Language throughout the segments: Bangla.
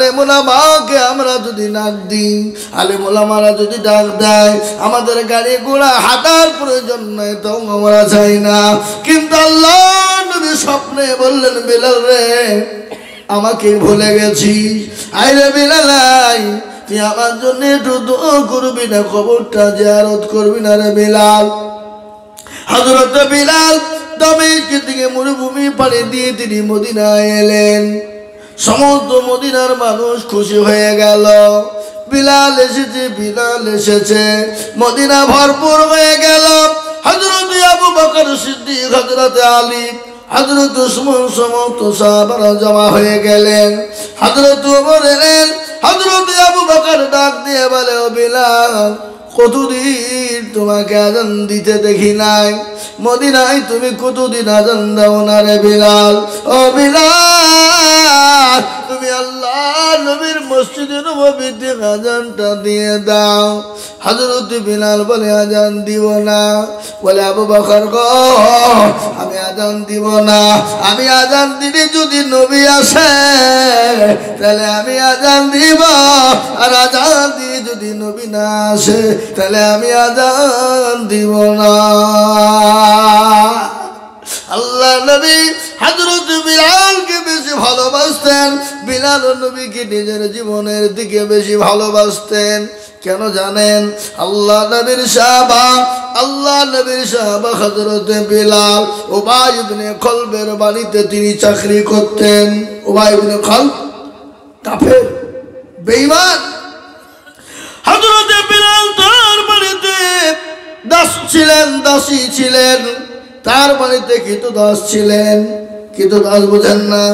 আলেম ওলামাকে আমরা যদি ডাক দিই, আলেম ওলামারা যদি ডাক দেয়, আমাদের গাড়ি ঘোড়া হাঁটার প্রয়োজন নাই, তো আমরা চাই না। কিন্তু আল্লাহ নবী স্বপ্নে বললেন, বিলাল রে আমাকে ভুলে গেছিস, আইরে বিলাল তুই আমার জন্য একটু দোয়া করবি না, কবরটা জিয়ারত করবি না রে বিলাল। হযরত বিলাল দামেস্ক থেকে মরুভূমি পাড়ি দিয়ে তিনি মদিনায় এলেন। সমস্ত মদিনার মানুষ খুশি হয়ে গেল, বিলাল এসেছে, বিলাল এসেছে। মদিনা ভরপুর হয়ে গেল। হযরত আবু বকর সিদ্দিক, হযরত আলী, হযরত উসমান সমস্ত সাহাবারা জমা হয়ে গেলেন। হযরত ওমর এলেন। হযরত আবু বকর ডাক দিয়ে বলে, ও বিলাল কতদিন তোমাকে আজান দিতে দেখি নাই, মদিনায় তুমি কতদিন আজান দাও না রে বিলাল। ও বিলাল তুমি আল্লাহ নবীর মসজিদে নববীতে আজানটা দিয়ে দাও। হযরত বিলাল বলে, আজান দিব না। বলে, আবু বকর গো আমি আজান দিব না, আমি আজান দিলে যদি নবী আসে তাহলে আমি আজান দিব, আর আজান দিয়ে যদি নবী না আসে তাহলে আমি আজান দিব না। আল্লাহ নবী হযরত বিলালকে বেশি ভালোবাসতেন, বিলাল নবীকে নিজের জীবনের দিকে বেশি ভালোবাসতেন। কেন জানেন? আল্লাহ নবীর সাহাবা হযরত বিলাল উবাই ইবনে খলবের বাড়িতে তিনি চাকরি করতেন। উবাই ইবনে খলব কাফের, বেঈমান। হযরত বিলাল তার বাড়িতে দাস ছিলেন, দাসী ছিলেন, তার বাড়িতে কৃতদাস ছিলেন। কৃতদাস বোঝেন না?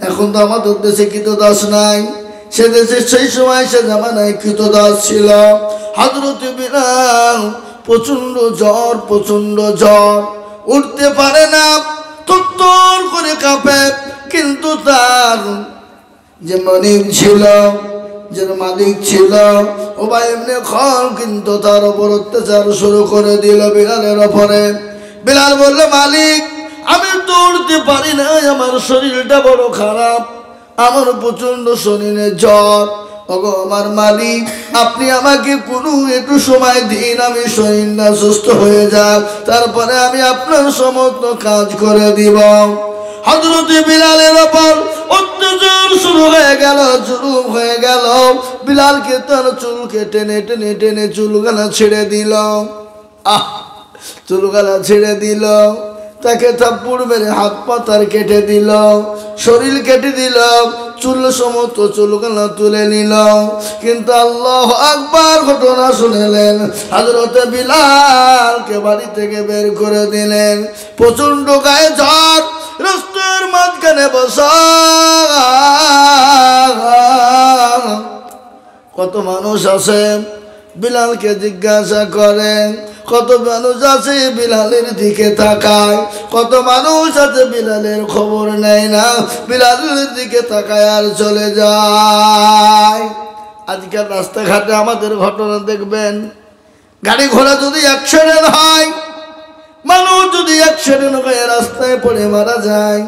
এখন তো আমাদের দেশে কৃতদাস নাই, সে দেশে সেই সময় সে জামানায় কৃতদাস ছিল। হযরত বিলাল প্রচন্ড জ্বর, উঠতে পারে না, থরথর করে কাঁপে। কিন্তু তার যে মালিক ছিল উবাই ইবনে খলব, কিন্তু তার উপর অত্যাচার শুরু করে দিল বিলালের উপরে। বিলাল বলল, মালিক আমি তো উঠতে পারি না, আমার শরীরটা বড় খারাপ, আমার প্রচন্ড শরীরে জ্বর। ওগো আমার মালিক আপনি আমাকে কোনো একটু সময় দিন, আমি শরীরটা সুস্থ হয়ে যাক, তারপরে আমি আপনার সমস্ত কাজ করে দিব। হযরত বিলালের উপর অত্যাচার শুরু হয়ে গেল, জুলুম হয়ে গেল। বিলালকে তার চুলকে টেনে টেনে টেনে চুলগালা ছেড়ে দিল। চুলগালা ছেড়ে দিল, তাকে থাপ্পড় মেরে হাত পা তার কেটে দিল, শরীর কেটে দিল, চুল সমস্ত চুলগুলো তুলে নিল। কিন্তু আল্লাহু আকবার ঘটনা শুনলেন, হযরত বিলালকে বাড়ি থেকে বের করে দিলেন। প্রচন্ড গায়ে জ্বর, রাস্তার মাঝখানে বসা। কত মানুষ আছে বিলালকে জিজ্ঞাসা করেন, কত মানুষ আছে বিলালের দিকে তাকায়, কত মানুষ আছে বিলালের খবর নেয় না, বিলালের দিকে তাকায় আর চলে যায়। আজকাল রাস্তাঘাটে আমাদের ঘটনা দেখবেন, গাড়ি ঘোড়া যদি অ্যাক্সিডেন্ট হয়, মানুষ যদি অ্যাক্সিডেন্ট হয়ে রাস্তায় পড়ে মারা যায়,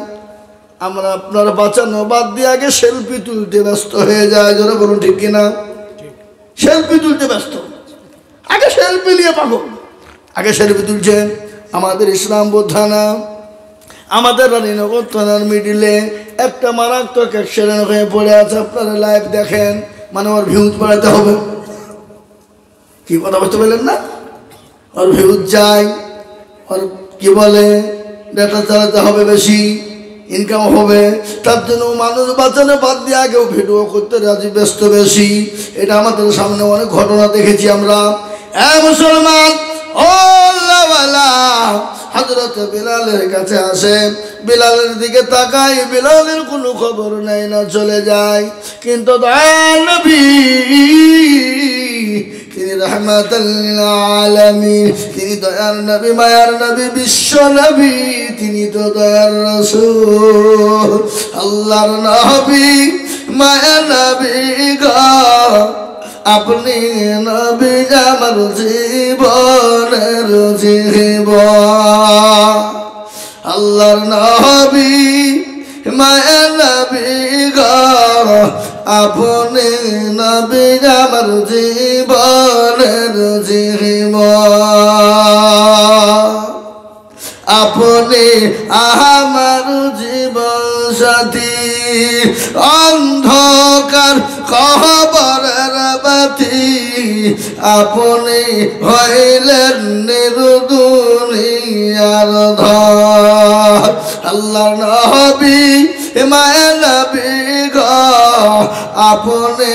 আমরা আপনার বাঁচানো বাদ দিয়ে আগে সেলফি তুলতে ব্যস্ত হয়ে যায়। যারা বলুন ঠিক কিনা? সেলফি তুলতে ব্যস্ত, আগে সেলফি নিয়ে পাবো, আগে সেলফি তুলছে। আমাদের ইসলামপুর থানা, আমাদের রানীনগর থানার মিডিলে একটা মারাত্মক অ্যাক্সিডেন্ট হয়ে পড়ে আছে, আপনারা লাইভ দেখেন। মানে ওর ভিউজ বাড়াতে হবে, কি কথা বুঝতে পারলেন না? ওর ভিউজ যায়, ওর কি বলে ডেটা চালাতে হবে, বেশি ইনকাম হবে, তার জন্য মানুষ বাঁচানো বাদ দিয়ে আগেও ভিডিও করতে রাজি, ব্যস্ত বেশি। এটা আমাদের সামনে অনেক ঘটনা দেখেছি আমরা। মুসলমান ও আল্লাহওয়ালা, হযরত বিলালের কাছে আসে, বিলালের দিকে তাকাই, বিলালের কোনো খবর নাই না, চলে যায়। কিন্তু দয়াল নবী, তিনি রাহমাতাল লিল আলামিন, তিনি দয়ার নবী, মায়ার নবী, বিশ্ব নবী, তিনি তো দয়ার রাসূল, আল্লাহর নবী, মায়ার নবী গো, আপনি নবী আমার জীবনের জীবন, আল্লাহর নবী, মায়ার নবী গো, আপনি নবী আমার জীবনের জীবন, আপনি আমার জীবন সাথী, অন্ধকার কবরের বাতি, আপনি হইলেন নির্দুনিয়ার ধর। আল্লাহ নবী মায়া নবী গো, আপনি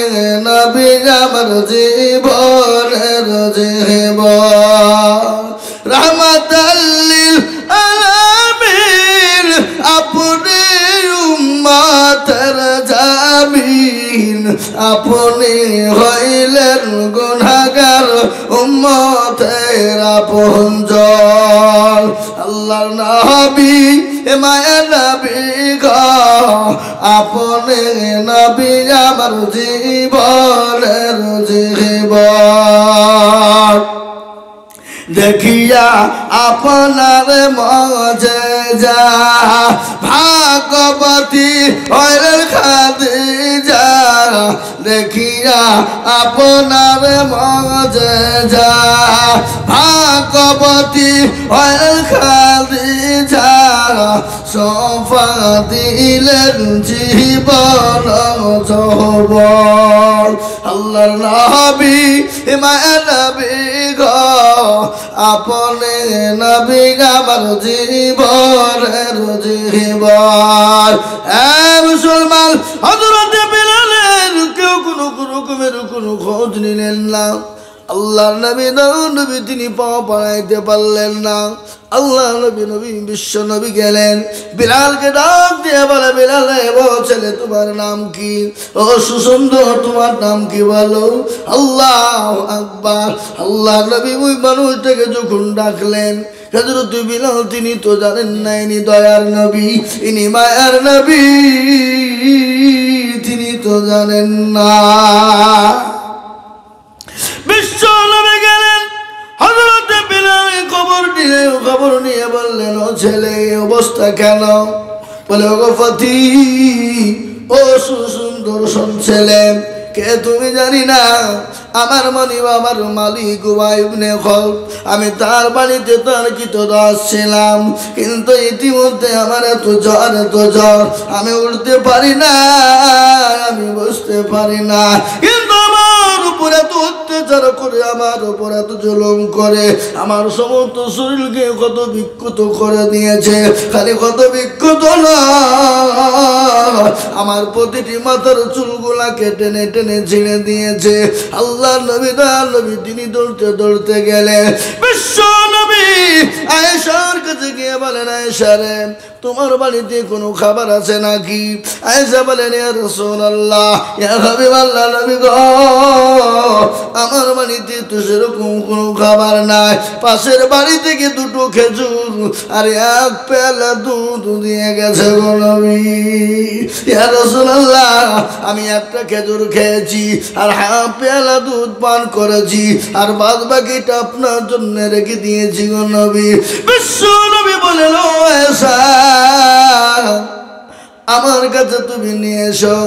নবী আমার জীবনের জীবন, রহমাতাল লিল আলামিন, আপনি উম্মতের জামিন, আপনি হইলেন গুনাহগার উম্মতের আপনজন। আল্লাহর নবী মায়া নবী গো, আপনি নবী আমার জীবনের জীবন, দেখিয়া আপনার মজেজা, ভাগবতী হইলেন খাদিজা, দেখিয়া আপনার মজেজা, ভাগবতী হইলেন খাদিজা, সোফা দিলেন জীবন যৌবন। আল্লাহর নবী মায়া নবী গো, আপনি নবী আমার জীবনের জীবন। মুসলমান, হযরত বিলালের কেউ কোনো রকমের কোনো খোঁজ নিলেন না। আল্লাহর নবী নবী তিনি পা বাড়াইতে পারলেন না। আল্লাহ নবী বিশ্ব নবী গেলেন, বিলালকে ডাক দিয়ে বলে, বিলালে ও ছেলে তোমার নাম কি? ও সুসুন্দর তোমার নাম কি বলো? আল্লাহু আকবার। আল্লাহ নবী ওই মানুষটাকে যখন ডাকলেন, হযরত বিলাল তিনি তো জানেন না ইনি দয়ার নবী, ইনি মায়ার নবী, তিনি তো জানেন না। বিশ্ব নবী গেলেন, হযরত বিলাল খবর নিয়ে বললেন, ও ছেলে অবস্থা কেন? বলে, ও ফতি, ও সুসুন্দর ছেলে, কে তুমি জানি না? আমার বাবার মালিক ইবনে খলফ, আমি তার বাড়িতে তার কৃতদাস ছিলাম, কিন্তু ইতিমধ্যে আমার এত জ্বর, আমি উঠতে পারি না, আমি বসতে পারি না, কিন্তু আমার উপরে এত অত্যাচার করে, আমার উপর এত জুলুম করে, আমার সমস্ত শরীরকে কত বিক্ষত করে দিয়েছে। খালি কত বিক্ষত না, আমার প্রতিটি মাথার চুলগুলাকে টেনে টেনে ছিঁড়ে দিয়েছে। আল্লাহ নবী তিনি দৌড়তে গেলেন, বিশ্ব নবী আয়েশার কাছে গিয়ে বলেন, আয়েশা রে, তোমার বাড়িতে কোনো খাবার আছে নাকি? আয়েশা বলেন, ইয়া রাসূলুল্লাহ, ইয়া হাবিবাল্লাহ নবী গো, আমার বাড়িতে তো সেরকম কোনো খাবার নাই, পাশের বাড়ি থেকে দুটো খেজুর আর এক পেয়ালা দুধ দিয়ে গেছে গো নবী। ইয়া রাসূলুল্লাহ, আমি একটা খেজুর খেয়েছি আর হাফ পেয়ালা দুধ পান করেছি, আর বাদ বাকিটা আপনার জন্য রেখে দিয়েছি গো নবী। বিশ্ব নবী বলেন, ও আয়েশা, আমার কাছে তুমি নিয়ে এসো,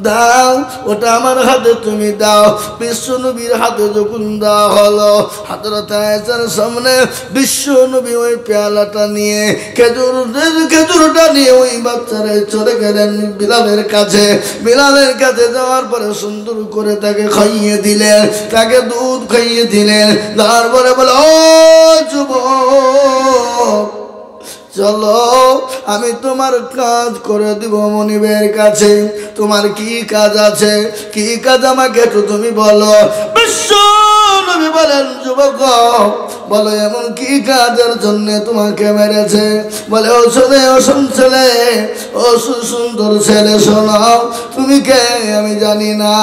দাও, ওটা আমার হাতে তুমি দাও। বিশ্ব নবীর হাতে যখন দেওয়া হলো, হযরত আয়েশার সামনে বিশ্ব নবী ওই পেয়ালাটা নিয়ে, খেজুরটা নিয়ে ওই বাচ্চারা চলে গেলেন বিলালের কাছে। বিলালের কাছে যাওয়ার পরে সুন্দর করে তাকে খাইয়ে দিলেন, তাকে দুধ খাইয়ে দিলেন। তারপরে বলে, ও যুবক, চলো আমি তোমার কাজ করে দিব মনিবের কাছে। তোমার কি কাজ আছে? কি কাজ আমাকে একটু তুমি বলো। বিশ্ব নবী বলেন, যুবক বলো, এমন কি কাজের জন্য তোমাকে মেরেছে? বলে, ও ছেলে, ও ছেলে, ও সুন্দর ছেলে, শোনাও, তুমি কে আমি জানি না,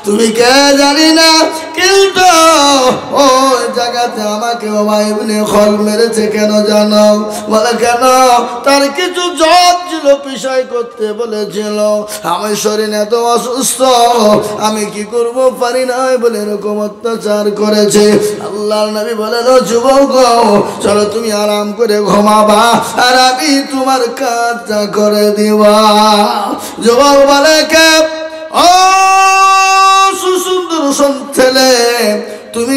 তুমি কে জানি না, কিন্তু ওই জায়গাতে আমাকে উমাইয়া ইবনে খলফ মেরেছে কেন জানো? বলে, কেন? তার কিছু জব ছিল, বিষয় করতে বলেছিল, আমি শরীর এত অসুস্থ, আমি কি করব পারি না বলে এরকম অত্যাচার করেছে। আল্লাহর নবী বলেন, যুবক চলো তুমি আরাম করে ঘুমাবা, আর আমি তোমার কাজটা করে দিবা। যুবক বলে, কে?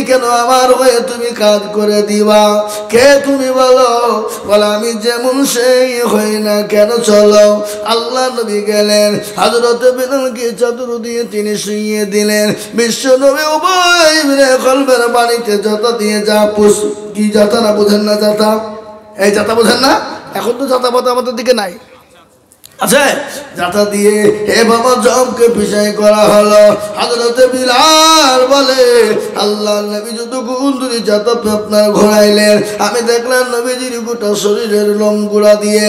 কেন আমার হয়ে তুমি কাজ করে দিবা? কে তুমি বলো? বলে আমি যেমন সেই হই না কেন, চলো। আল্লাহ নবী গেলেন, হযরত বিলালকে চাদর দিয়ে তিনি শুইয়ে দিলেন। বিশ্ব নবী উভয় মিলে কলবের বাড়িতে যাতা দিয়ে যা কি যাতা না বোঝেন না? যাতা, এই যাতা বোঝেন না? এখন তো যাতা পাতা আমাদের দিকে নাই, আছে যাতা দিয়ে হে বাবা জমকে পিছাই করা হলো। হযরত বিলাল বলে আল্লাহ নবী যতক্ষণ ধরে যাতা আপনার ঘোরাইলেন, আমি দেখলাম নবীজির গোটা শরীরের লোম গুড়া দিয়ে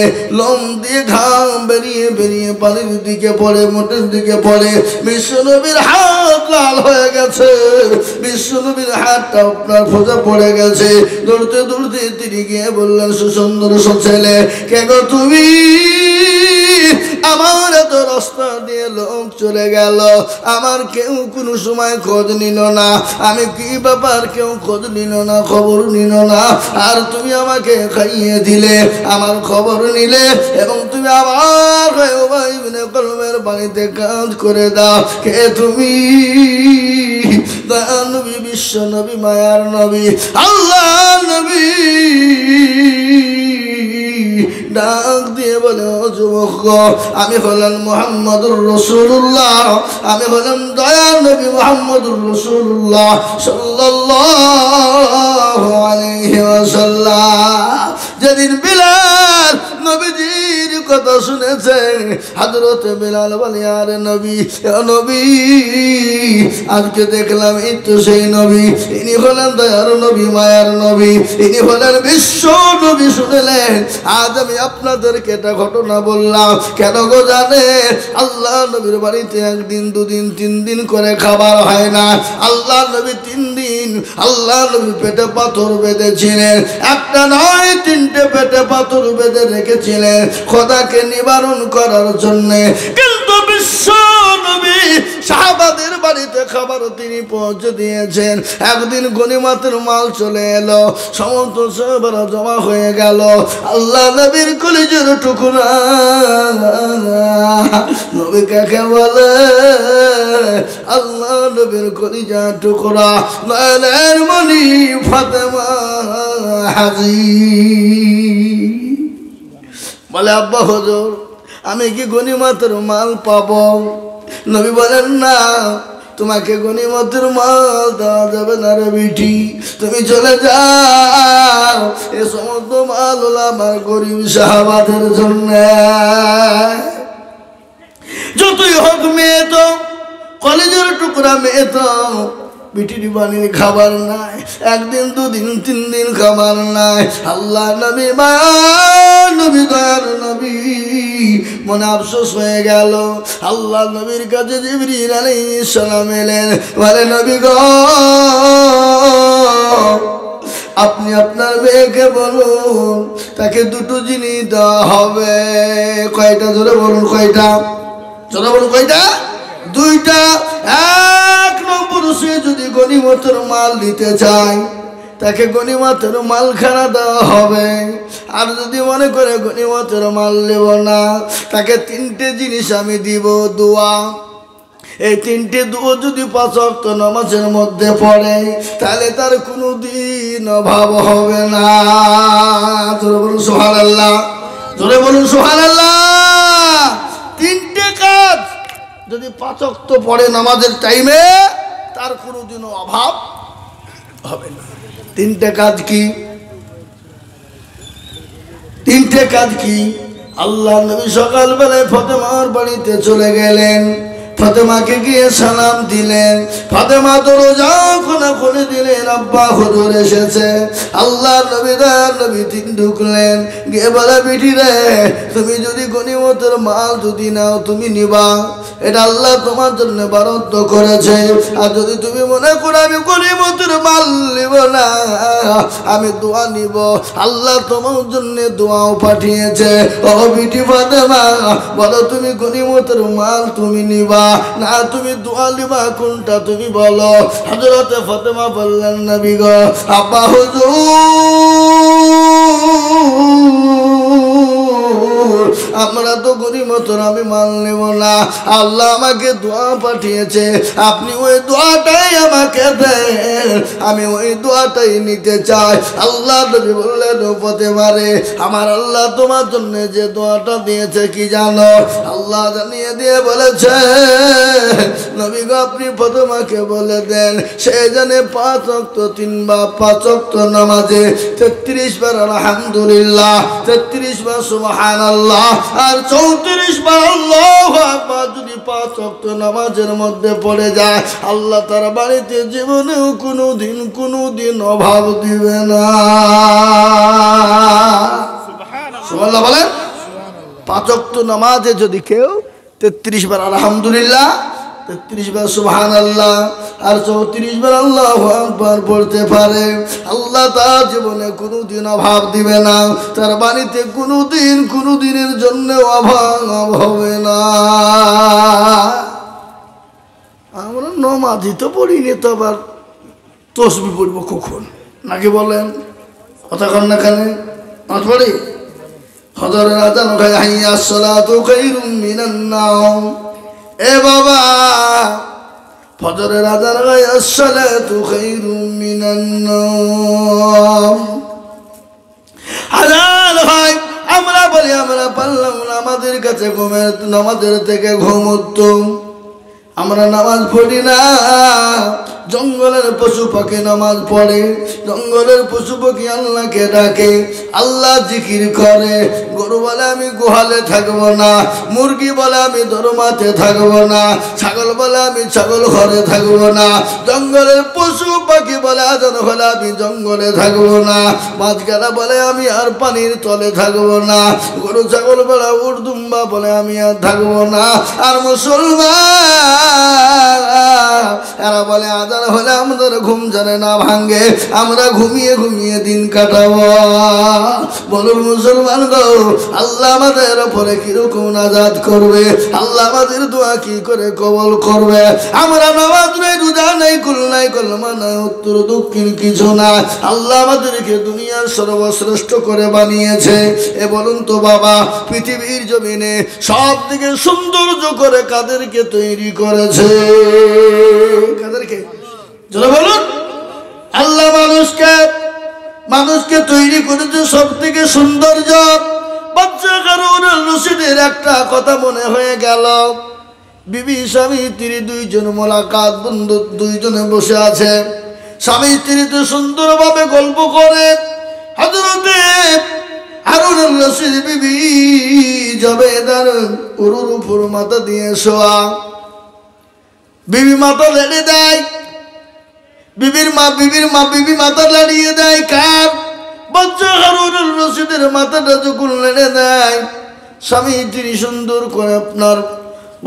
ঘাম বেরিয়ে বেরিয়ে পানির দিকে পড়ে, মোটের দিকে পড়ে। বিশ্ব নবীর হাত লাল হয়ে গেছে, বিশ্ব নবীর হাতটা আপনার ফোঁজা পড়ে গেছে। দৌড়তে দৌড়তে তিনি গিয়ে বললেন, সুসুন্দর ছেলে, কে গো তুমি? আমার এত রাস্তা দিয়ে লোক চলে গেল, আমার কেউ কোনো সময় খোঁজ নিল না। আমি কি ব্যাপার, কেউ খোঁজ নিল না, খবর নিল না। আর তুমি আমাকে খাইয়ে দিলে, আমার খবর নিলে, এবং তুমি আমার কলমের বাড়িতে কাজ করে দাও। কে তুমি? দয়ার নবী, বিশ্ব নবী, মায়ার নবী, আল্লাহ নবী ডাক দিয়ে বলে, ও যুবক, আমি হলাম মুহাম্মদুর রাসূলুল্লাহ, আমি হলাম দয়ার নবী মুহাম্মদুর রাসূলুল্লাহ সাল্লাল্লাহু আলাইহি ওয়াসাল্লাম। যেদিন বিলাল নবীজির কথা শুনেছে, হযরত বিলাল বলে, আরে নবী, নবী আজকে দেখলাম এই তো সেই নবী, ইনি হলেন দয়ার নবী, মায়ার নবী, ইনি হলেন বিশ্ব নবী। শুনলেন, আজ আমি আপনাদেরকে একটা ঘটনা বললাম। কেন গো জানে? আল্লাহ নবীর বাড়িতে একদিন, দুদিন, 3 দিন করে খাবার হয় না। আল্লাহ নবী 3 দিন আল্লাহ নবী পেটে পাথর বেঁধেছিলেন, একটা নয় 3টে পেটে পাথর বেঁধে রেখেছিলেন খোদাকে নিবারণ করার জন্য। কিন্তু বিশ্ব নবী সাহাবাদের বাড়িতে খাবার তিনি পৌঁছে দিয়েছেন। একদিন গনিমতের মাল চলে এলো, সমস্ত সাহাবারা জমা হয়ে গেল। আল্লাহ নবীর কলিজার টুকরা, নবী কাকে বলে? আল্লাহ নবীর কলিজার টুকরা, নয়নের মণি ফাতেমা হাজির বলে, আব্বা হুজুর, আমি কি গনিমতের মাল পাবো? নবী বলেন, না, তোমাকে গনিমতের মাল দেওয়া যাবে না রে বিটি, তুমি চলে যাও। এ সমস্ত মাল হলো আমার গরিব সাহাবাদের জন্য। যতই হোক মেয়ে তো, কলেজের টুকরা মেয়ে তো, বিটির বানিয়ে খাবার নাই, একদিন, 2 দিন, 3 দিন খাবার নাই। আল্লাহ নবী, মায়ার নবী, দয়ার নবী মনে আফসোস হয়ে গেল। আল্লাহ নবীর কাছে জিবরিল আলাইহিস সালাম এলেন, বলে, নবী গো, আপনি আপনার মেয়েকে বলুন তাকে 2টো জিনিস দেওয়া হবে। কয়টা? জোরে বলুন, কয়টা? জোরে বলুন, কয়টা? 2টা। 1 নম্বর, সে যদি গনিমতের মাল দিতে চায়, তাকে গনিমতের মালখানা দেওয়া হবে। আর যদি মনে করে গনিমতের মাল নেব না, তাকে 3টে জিনিস আমি দিব, দোয়া। এই 3টে দোয়া যদি 5 ওয়াক্ত নামাজের মধ্যে পড়ে, তাহলে তার কোনো দিন অভাব হবে না। জোরে বলুন সুবহানাল্লাহ, জোরে বলুন সুবহানাল্লাহ। 3টে কাজ যদি 5 ওয়াক্ত পড়ে নামাজের টাইমে, তার কোনোদিনও অভাব হবে না। 3টে কাজ কি? 3টে কাজ কি? আল্লাহ নবী সকালবেলায় ফাতেমার বাড়িতে চলে গেলেন, ফাতেমাকে গিয়ে সালাম দিলেন। ফাতেমা দরজা খুলে দিলেন, আব্বা হুজুর এসেছে। আল্লাহ নবী, দয়ার নবী তিনি ঢুকলেন, গিয়ে বলে, বিটি রে, তুমি যদি গনিমতের মাল যদি নাও, তুমি নিবা, এটা আল্লাহ তোমার জন্য বরাদ্দ করেছে। আর যদি তুমি মনে করো আমি গনিমতের মাল নিব না, আমি দোয়া নিব, আল্লাহ তোমার জন্য দোয়াও পাঠিয়েছে। ও বিটি ফাতেমা, বলো তুমি গনিমতের মাল তুমি নিবা না তুমি দোয়া নিবা, কোনটা তুমি বলো? হযরত ফাতেমা বললেন, নবী গো, আব্বা হুজুর, আমরা তো গরিমতর আমি মান নেব না। আল্লাহ আমাকে দোয়া পাঠিয়েছে, আপনি ওই দোয়াটাই আমাকে দেন, আমি ওই দোয়াটাই নিতে চাই। আল্লাহ নবী বললেন পথে মারে আমার আল্লাহ তোমার জন্য যে দোয়াটা দিয়েছে কি জানো? আল্লাহ জানিয়ে দিয়ে বলেছে নবী গো আপনি প্রথমাকে বলে দেন সে জানে 5 ওয়াক্ত 3 বা 5 ওয়াক্ত নামাজে 33 বার আলহামদুলিল্লাহ, 33 বার সুবহানাল্লাহ আর 34 বার আল্লাহু আকবার যদি 5 ওয়াক্ত নামাজের মধ্যে পড়ে যায় আল্লাহ তার বাড়িতে জীবনেও কোনোদিন অভাব দিবে না। সুবহানাল্লাহ বলেন। 5 ওয়াক্ত নামাজে যদি কেউ 33 বার আলহামদুলিল্লাহ, 33 বার সুবহানাল্লাহ আর 34 বার আল্লাহু আকবার পড়তে পারে আল্লাহ তার জীবনে কোনোদিন অভাব দিবে না, তার বাড়িতে কোনোদিনের জন্য অভাব হবে না। আমরা নামাজই তো পড়িনি, তো আবার তসবিহ পড়বো কখন নাকি বলেন? কথা কন না কেন? নামাজ পড়ি হযরত আযান হয় হাইয়া সালাতু খায়রুম মিনান নাওম। এ বাবা ফজরের আযান হয় আসসালাতু খায়রুম মিনান নাওম। আযান হয় আমরা বলি আমরা পারলাম না, আমাদের কাছে নামাজের থেকে ঘুম উত্তম। আমরা নামাজ পড়ি না, জঙ্গলের পশু পাখি নামাজ পড়ে, জঙ্গলের পশু পাখি আল্লাহকে ডাকে, আল্লাহ জিকির করে। গরু বলে আমি গোহালে থাকবো না, মুরগি বলে আমি দরমাতে থাকবো না, ছাগল বলে আমি ছাগল ঘরে থাকবো না, জঙ্গলের পশু পাখি বলে আজান হলে আমি জঙ্গলে থাকবো না, মাছগালা বলে আমি আর পানির তলে থাকবো না, গরু ছাগল বলে উর্দুম্বা বলে আমি আর থাকবো না। আর মুসলমান এরা বলে আজান হলে আমাদের ঘুম জানে না ভাঙ্গে, আমরা ঘুমিয়ে দিন কাটাবো। বলুন মুসলমান গো, আল্লাহ আমাদের উপরে কিরকম নাজাত করবে? আল্লাহ আমাদের দোয়া কি করে কবল করবে? আমরা নামাজ নাই, রোজা নাই, কুল নাই, কলমা নাই, উত্তর দক্ষিণ কিছু না, আল্লাহ আমাদেরকে দুনিয়ার সর্বশ্রেষ্ঠ করে বানিয়েছে। এ বলুন তো বাবা, পৃথিবীর জমিনে সব থেকে সৌন্দর্য করে কাদেরকে তৈরি করেছে? কাদেরকে? যারা বলুন আল্লাহ মানুষকে তৈরি করেছে সব থেকে সৌন্দর্য। বাচ্চা হারুন রশিদের একটা কথা মনে হয়ে গেল। বিবি স্বামী স্ত্রী দুইজন মোলাকাত, বন্ধু দুইজনে বসে আছে, স্বামী স্ত্রী তো সুন্দরভাবে গল্প করে। হযরতে হারুন রশিদ বিবি জবেদার উরুর উপর মাথা দিয়ে শোয়া, বিবি মাথা লেড়ে দেয়, বিবি মাথা লাড়িয়ে দেয়। কার? বাচ্চা হারুন রশিদের মাথাটা যখন লেড়ে দেয় স্বামী স্ত্রী সুন্দর করে আপনার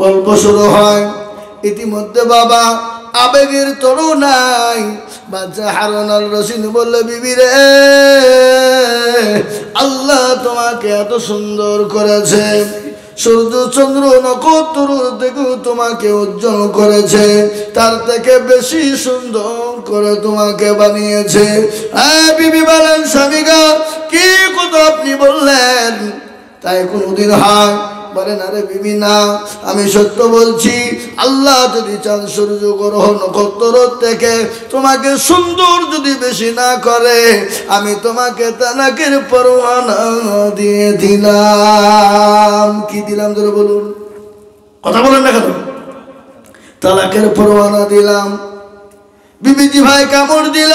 গল্প শুরু হয়। ইতিমধ্যে বাবা আবেগের তরু নাই, বাচ্চা হারুন রশিদ বললে বিবি রে আল্লাহ তোমাকে এত সুন্দর করেছে, সূর্য চন্দ্র নক্ষত্র থেকেও তোমাকে উজ্জ্বল করেছে, তার থেকে বেশি সুন্দর করে তোমাকে বানিয়েছে। বিবি বলেন স্বামী গো কি কথা আপনি বললেন? তাই কোনোদিন হয়? বলেন আরে বিবি না, আমি সত্য বলছি, আল্লাহ যদি চাঁদ সূর্য গ্রহ নক্ষত্র থেকে তোমাকে সুন্দর যদি বেশি না করে আমি তোমাকে তালাকের পরোয়ানা দিয়ে দিলাম। কি দিলাম ধরে বলুন, কথা বলেন না কেন? তালাকের পরোয়ানা দিলাম। বিবিজি ভাই কামড় দিল,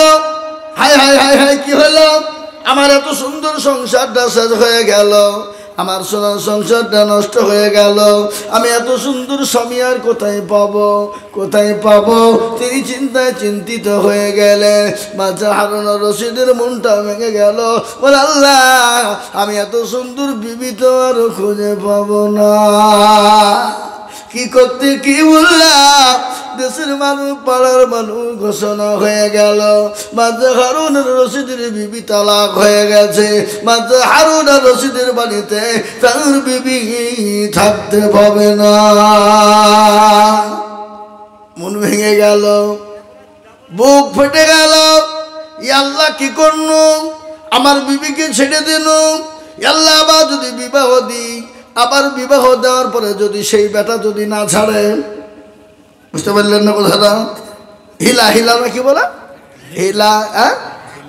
হায় হায় হায় হায় কি হলো? আমার এত সুন্দর সংসারটা শেষ হয়ে গেল, আমার সোনার সংসারটা নষ্ট হয়ে গেল, আমি এত সুন্দর স্বামী আর কোথায় পাবো? তিনি চিন্তায় চিন্তিত হয়ে গেলে বাচ্চা হারুন রশিদের মনটা ভেঙে গেল। বলে আল্লাহ আমি এত সুন্দর বিবি তো আর খুঁজে পাবো না। কি করতে কি বললাম? দেশের মানুষ পাড়ার মানুষ ঘোষণা হয়ে গেল বাচ্চা হারুন রশিদের বিবি তালাক হয়ে গেছে, বাচ্চা হারুন রশিদের বাড়িতে তার বিবি থাকতে পাবে না। মন ভেঙে গেল, বুক ফেটে গেল। আল্লাহ কি করল? আমার বিবিকে ছেড়ে দিল। আল্লাহ বা যদি বিবাহ দিই আবার বিবাহ দেওয়ার পরে যদি সেই বেটা যদি না ছাড়ে, বুঝতে পারলেন না কথাটা? হিলা হিলা নাকি বলে, হিলা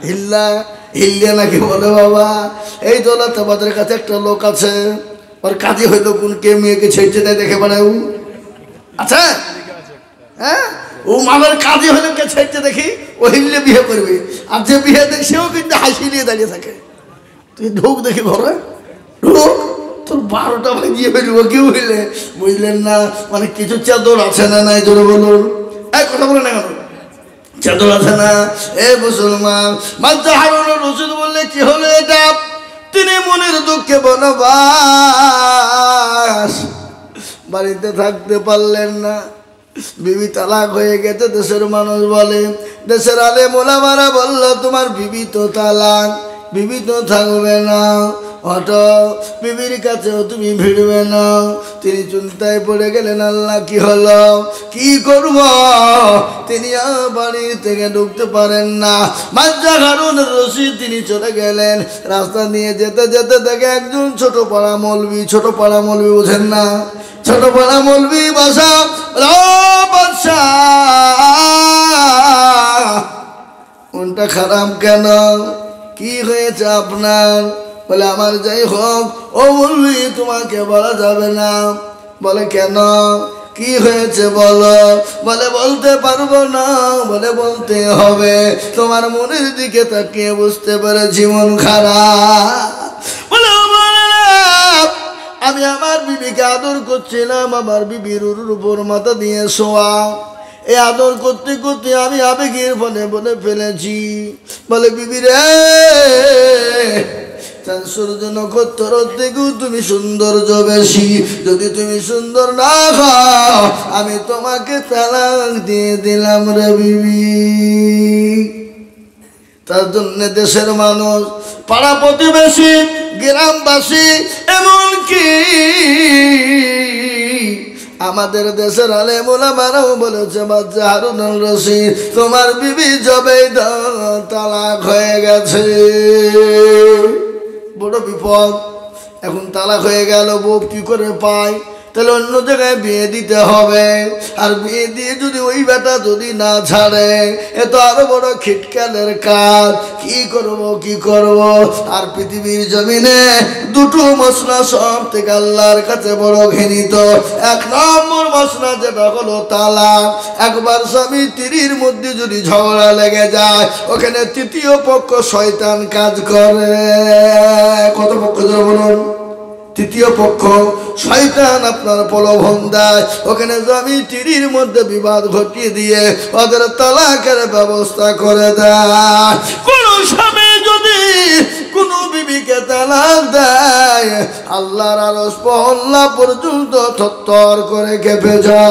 হিল্লা হিল্লিয়া নাকি বলে বাবা। এই দৌলতাবাদের কাছে একটা লোক আছে, ওর কাজে হইলো কোন কে মেয়েকে ছেড়ে দেয় দেখে বেড়াও। আচ্ছা হ্যাঁ, ও মামার কাজে হইলো কে ছেড়ে দেখি, ও হিল্লে বিয়ে করবে। আর যে বিয়ে দেখ সেও কিন্তু হাসি নিয়ে দাঁড়িয়ে থাকে। তুই ঢোক দেখি ঘরে, ঢোক, তোর 12টা বাজিয়ে ফেলবো কেউ হইলে, বুঝলেন না? মানে কিছু চাদর আছে না নাই জোরে বলুন, এক কথা বলে না কেন, চাদর আছে না? এ মুসলমান, বাচ্চা হারুন রশিদ বললে কি হলো এটা? তিনি মনের দুঃখে বনবাস, বাড়িতে থাকতে পারলেন না, বিবি তালাক হয়ে গেছে। দেশের মানুষ বলে, দেশের আলেম ওলামারা বলল তোমার বিবি তো তালাক, বিবি তো থাকবে না, হটো বিবির কাছেও তুমি ভিড়বে না। তিনি চিন্তায় পড়ে গেলেন, আল্লাহ কি হলো, কি করব? তিনি বাড়ি থেকে ঢুকতে পারেন না। বাচ্চা হারুন রশিদ তিনি চলে গেলেন। রাস্তা নিয়ে যেতে যেতে দেখে একজন ছোট পাড়া মৌলবি, ছোট পাড়া মৌলবি বোঝেন না? ছোট পাড়া মৌলবি বাসা, বাদশা মনটা খারাপ কেন, কি হয়েছে আপনার? বলে আমার যাই হোক, ও বলবি তোমাকে বলা যাবে না। বলে কেন, কি হয়েছে বলো? বলে বলতে পারবো না। বলে বলতে হবে, তোমার মনের দিকে তাকিয়ে বুঝতে পেরেছি মন খারাপ। বলে আমি আমার বিবিকে আদর করছিলাম, আমার বিবির উপর মাথা দিয়ে শোয়া। এই আদর করতে করতে আমি আবেগের ফলে বলে ফেলেছি। বলে বিবি রে, সূর্য নক্ষত্র থেকেও তুমি সৌন্দর্য বেশি, যদি তুমি সুন্দর না হও আমি তোমাকে তালাক দিয়ে দিলাম রে বিবি। তার জন্য দেশের মানুষ, পাড়া প্রতিবেশী, গ্রামবাসী, এমনকি আমাদের দেশের আলেম ওলামারাও বলেছে, বাচ্চা হারুন রশিদ তোমার বিবি জবে তালাক হয়ে গেছে। বড় বিপদ, এখন তালাক হয়ে গেল, বউ কি করে পায়? তাহলে অন্য জায়গায় বিয়ে দিতে হবে। আর বিয়ে দিয়ে যদি ওই বেটা যদি না ছাড়ে, এ তো আরো বড় খিটকালের কাজ। কি করব কি করব? আর পৃথিবীর জমিনে দুটো মশলা সব থেকে আল্লাহর কাছে বড় ঘৃণিত। এক নম্বর মশলা যেটা হলো তালাক। একবার স্বামী স্ত্রীর মধ্যে যদি ঝগড়া লেগে যায়, ওখানে তৃতীয় পক্ষ শয়তান কাজ করে। কত পক্ষ ধরে বলুন? তৃতীয় পক্ষ শয়তান আপনার প্রলোভন দেয়, ওখানে স্বামী স্ত্রীর মধ্যে বিবাদ ঘটিয়ে দিয়ে ওদের তালাকের ব্যবস্থা করে দেয়। কোন স্বামী যদি কোন বিবিকে তালাক দেয়, আল্লাহর আরশ মহল্লা পর্যন্ত থরথর করে কেঁপে যায়।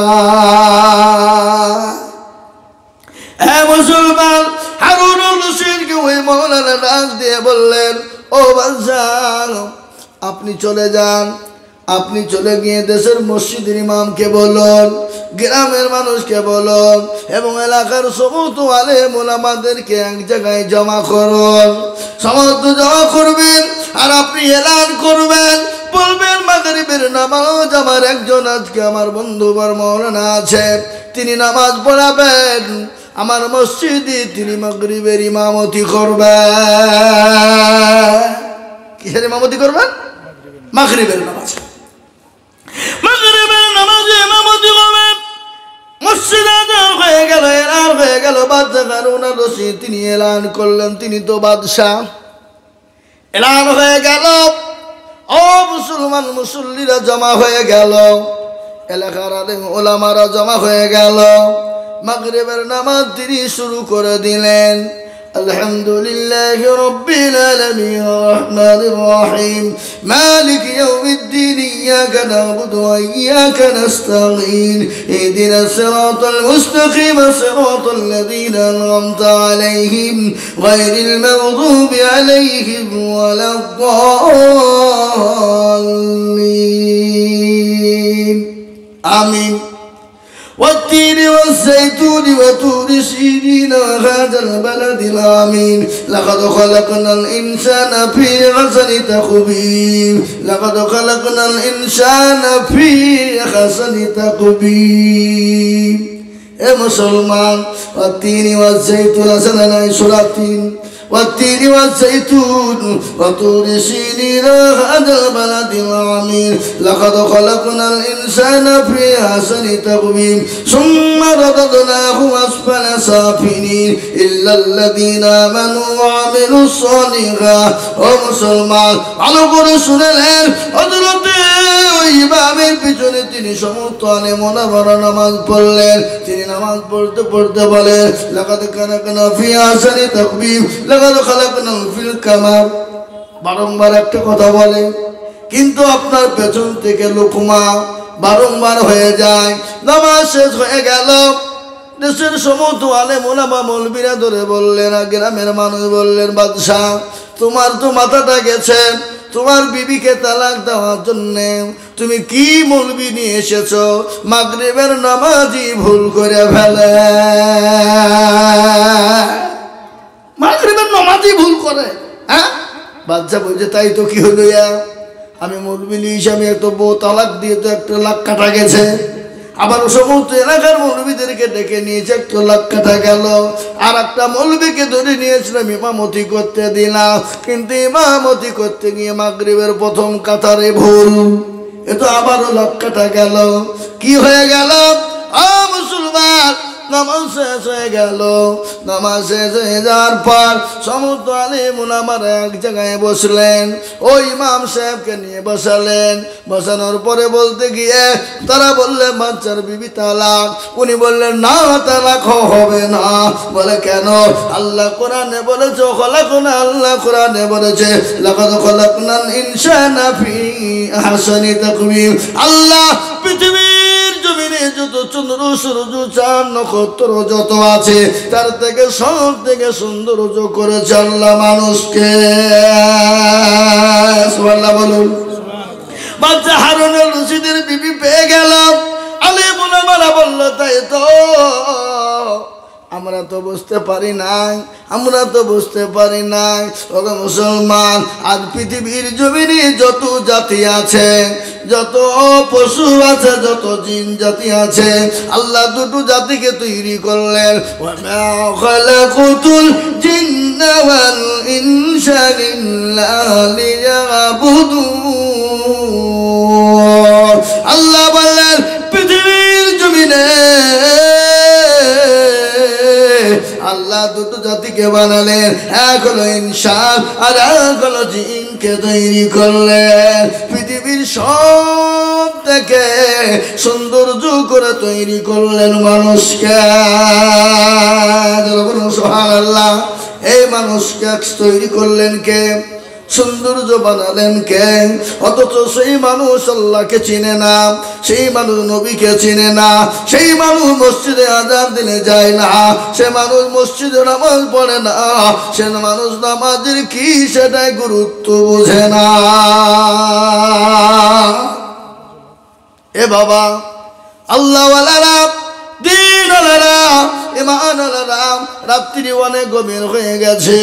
হ্যাঁ মুসলমান, হারুন রশিদকে ওই মওলানা ডাক দিয়ে বললেন, ও বাদশাহ আপনি চলে যান, আপনি চলে গিয়ে দেশের মসজিদের ইমামকে বলুন, গ্রামের মানুষকে বলুন, এবং এলাকার সমস্ত আলেম ওলামাদেরকে এক জায়গায় জমা করুন। সমস্ত জমা করবেন আর আপনি এলান করবেন, বলবেন মাগরিবের নামাজ আমার একজন আজকে আমার বন্ধু মাওলানা আছে, তিনি নামাজ পড়াবেন আমার মসজিদে, তিনি মাগরিবের ইমামতি করবেন। কিসের ইমামতি করবেন? মাগরিবের নামাজ। মাগরিবের নামাজে ইমামতি করবেন। মসজিদে আযান হয়ে গেল, এলান হয়ে গেল। বাদশা হারুন রশিদ তিনি এলান করলেন, তিনি তো বাদশা। এলান হয়ে গেল, ও মুসলমান মুসল্লিরা জমা হয়ে গেল, এলাকার আলেম ওলামারা জমা হয়ে গেল। মাগরিবের নামাজ তিনি শুরু করে দিলেন। আলহামদুলিল্লাহি রাব্বিল আলামিন রহমানির রহিম মালিকি ইয়াউমিদ্দিন ইয়াকা না'বুদু ওয়া ইয়াকা নাস্তাঈন ইহদিনাস সিরাতাল মুস্তাকিম সিরাতাল লাযীনা আন'আমতা আলাইহিম গায়রিল মাগদুবি আলাইহিম ওয়ালাদ-দাল্লিন। আমিন। والتين والزيتون وطور سينين وهذا البلد الآمين لقد خلقنا الإنسان في أحسن تقويم لقد خلقنا الإنسان في أحسن تقويم এ মুসলমান والتين والزيتون سننا سورة والتين والزيتون وطور سينين وهذا البلد العمير لقد خلقنا الإنسان في أحسن تقويم ثم رددناه أسفل سافلين إلا الذين آمنوا وعملوا الصالحات ومسلمان على رسول الله حضرت ইমামের পিছনে তিনি সমস্ত আলেমোনা বড় নামাজ পড়লেন তিনি নামাজ পড়তে পড়তে বলেন লাকাদ খালাকনা ফি আহসানি তাকবীর লাকাদ খালাকনা ফিল কামার বারংবার একটা কথা বলে কিন্তু আপনার পেছন থেকে লোকমা বারংবার হয়ে যায় নামাজ শেষ হয়ে গেল দেশের সমস্ত আলেমোনা বা মৌলবীরা ধরে বললেন আর গ্রামের মানুষ বললেন বাদশাহ তোমার তো মাথাটা গেছে তোমার বিবিকে তালাক দেওয়ার জন্য তুমি কি মৌলবি নিয়ে এসেছো মাগরিবের নামাজই ভুল করে ফেলে মাগরিবের নামাজই ভুল করে হ্যাঁ বাদশা বলছে তাই তো কি হলো আমি মৌলবি নিয়ে আমি একটা বউ তালাক দিয়ে তো 1 লাখ কাটা গেছে আবার সমস্ত এলাকার মৌলবীদেরকে ডেকে নিয়েছে 1 লাখ কাটা গেল আর একটা মৌলবীকে ধরে নিয়েছিলাম ইমামতি করতে দিলাম কিন্তু ইমামতি করতে গিয়ে মাগরিবের প্রথম কাতারে ভুল এ তো আবারও লাখ কাটা গেল কি হয়ে গেল মুসলমান নামাজ শেষ হয়ে গেল নামাজ শেষ হয়ে যাওয়ার পর সমস্ত আলেম ওলামারা এক জায়গায় বসলেন ওই ইমাম সাহেবকে নিয়ে বসালেন বসানোর পরে বলতে গিয়ে তারা বললেন বাচ্চার বিবি তালাক উনি বললেন না তালাক হবে না বলে কেন আল্লাহ কোরআনে বলেছে খলাকনা আল্লাহ কোরআনে বলেছে লাকাদ খলাকনাল ইনসানা ফি আহসানি তাকওয়িম আল্লাহ পৃথিবীর জমিনে যত চন্দ্র সূর্য চাঁদ নক্ষত্র যত আছে তার থেকে সব থেকে সৌন্দর্য করেছে আল্লাহ মানুষকে সুবহানাল্লাহ বলুন বাচ্চা হারুনুর রশিদের বিবি পেয়ে গেল আলেম ওলামারা বলল তাই তো আমরা তো বুঝতে পারি নাই ওগো মুসলমান আজ পৃথিবীর জমিনে যত জাতি আছে যত পশু আছে যত জিন জাতি আছে আল্লাহ দুটো জাতিকে তৈরি করলেন ওয়া মা খালাকুতুল জিন্না ওয়াল ইনসা ইল্লা লিয়াবুদুন আল্লাহ বললেন পৃথিবীর জমিনে আল্লাহ দুটো জাতিকে বানালেন এক হলো ইনসান আর এক হলো জিনকে তৈরি করলেন পৃথিবীর সব থেকে সৌন্দর্য করে তৈরি করলেন মানুষকে সুবহানাল্লাহ এই মানুষকে তৈরি করলেন কে সৌন্দর্য বানালেন কে অথচ সেই মানুষ আল্লাহকে চিনে না সেই মানুষ নবীকে চিনে না সেই মানুষ মসজিদে আযান দিলে যায় না সে মানুষ মসজিদে নামাজ পড়ে না সে মানুষ নামাজের কি সেটাই গুরুত্ব বোঝে না এ বাবা আল্লাহওয়ালারা দ্বীনওয়ালারা ঈমানওয়ালারা রাত্রি অনেক গভীর হয়ে গেছে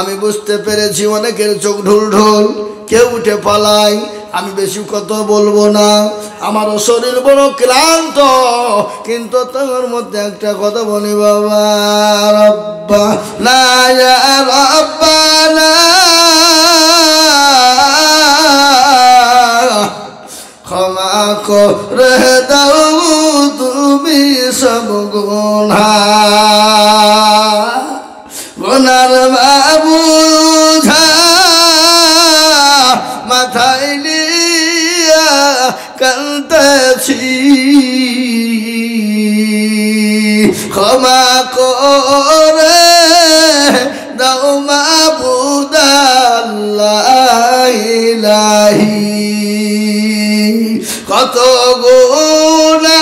আমি বুঝতে পেরেছি অনেকের চোখ ঢুল ঢুল কেউ উঠে পালায় আমি বেশি কথা বলবো না আমারও শরীর বড় ক্লান্ত কিন্তু তোমার মধ্যে একটা কথা বলি বাবা রব্বানা ইয়া রব্বানা ক্ষমা করে দাও তুমি সব গুনার বাবুঝা মাথায় নিয়া কাঁদতেছি ক্ষমা করে দাও মাবুদ আল্লাহ ইলাহি কত গুনাহ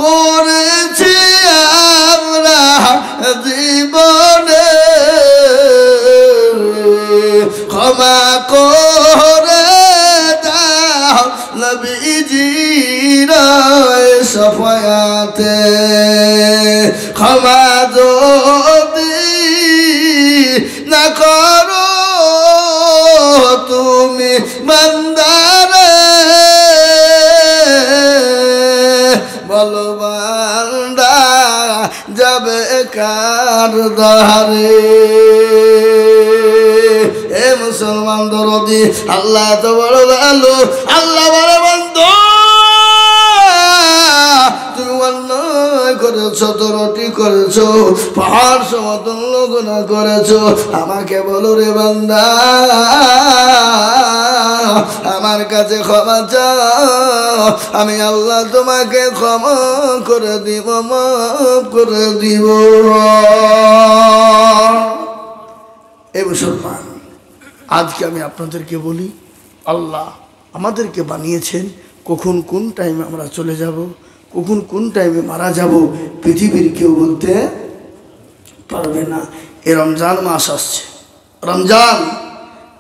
করেছি আমরা জীবনে ক্ষমা করে দাও নবীজির সাফায়াতে ক্ষমা যদি না করো তুমি বান্দারে বলো বান্দা যাবে কার দ্বারে। এ মুসলমান দরদি আল্লাহ তো বড় ভালো, আল্লাহ বড় বন্ধু তুমি অন্যায় করেছো, দরটি করেছো, পাহাড় সমতুল্য গুনাহ করেছো, আমাকে বলো রে বান্দা আমার কাছে ক্ষমা চাও, আমি আল্লাহ তোমাকে ক্ষমা করে দিব, মাফ করে দিব। এ মুসলমান আজকে আমি আপনাদেরকে বলি আল্লাহ আমাদেরকে বানিয়েছেন, কখন কোন টাইমে আমরা চলে যাব, কখন কোন টাইমে মারা যাব পৃথিবীর কেউ বলতে পারবে না। এ রমজান মাস আসছে, রমজান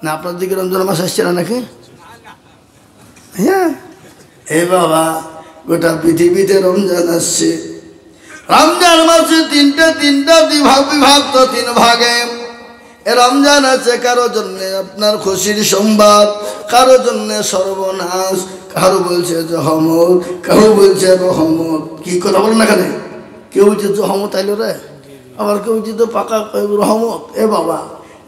না আপনার দিকে রমজান মাস আসছে না নাকি? হ্যাঁ এ বাবা গোটা পৃথিবীতে রমজান আসছে। রমজান মাসে তিনটা বিভক্ত, তিন ভাগে। এ রমজান আছে কারো জন্য আপনার খুশির সংবাদ, কারো জন্য সর্বনাশ, কারো বলছে জহমত, কেউ বলছে রহমত। কি কথা বলেন না এখানে? কেউ বলছে জহমত আইলো রে, আবার কেউ বলছে তো পাকা রহমত। এ বাবা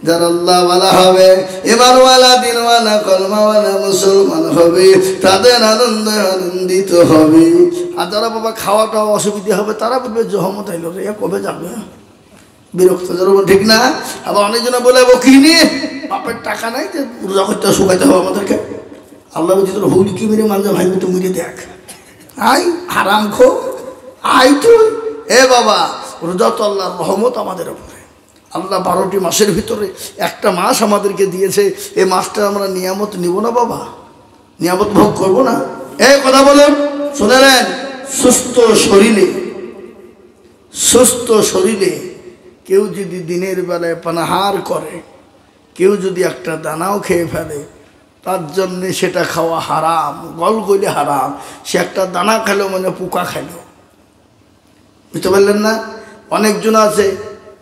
যারা আল্লাহওয়ালা হবে, ইমানওয়ালা, দিনওয়ালা, কলমাওয়ালা মুসলমান হবে, তাদের আনন্দে আনন্দিত হবে। আর যারা বাবা খাওয়াটা অসুবিধা হবে তারা বলবে জহমত আইলো রে, কবে যাবে, বিরক্ত যারা, ঠিক না? আবার অনেকজনে বলে কিনে বাপের টাকা নাই যে রোজা করতে শুকাইতে হবে আমাদেরকে। আল্লাহ বলছি তোর হুলকি মেরে মানজা ভাই তো মিলে দেখ, আই হারাম খো আই তুই। এ বাবা রোজা তো আল্লাহর রহমত আমাদের উপরে। আল্লাহ 12টি মাসের ভিতরে একটা মাস আমাদেরকে দিয়েছে, এই মাসটা আমরা নিয়ামত নিব না বাবা, নিয়ামত ভোগ করবো না? এই কথা বলেন শুনেলেন, সুস্থ শরীরে কেউ যদি দিনের বেলায় পানাহার করে, কেউ যদি একটা দানাও খেয়ে ফেলে, তার জন্যে সেটা খাওয়া হারাম, গলগলে হারাম। সে একটা দানা খেলো মানে পোকা খেলো, বুঝতে পারলেন না? অনেকজন আছে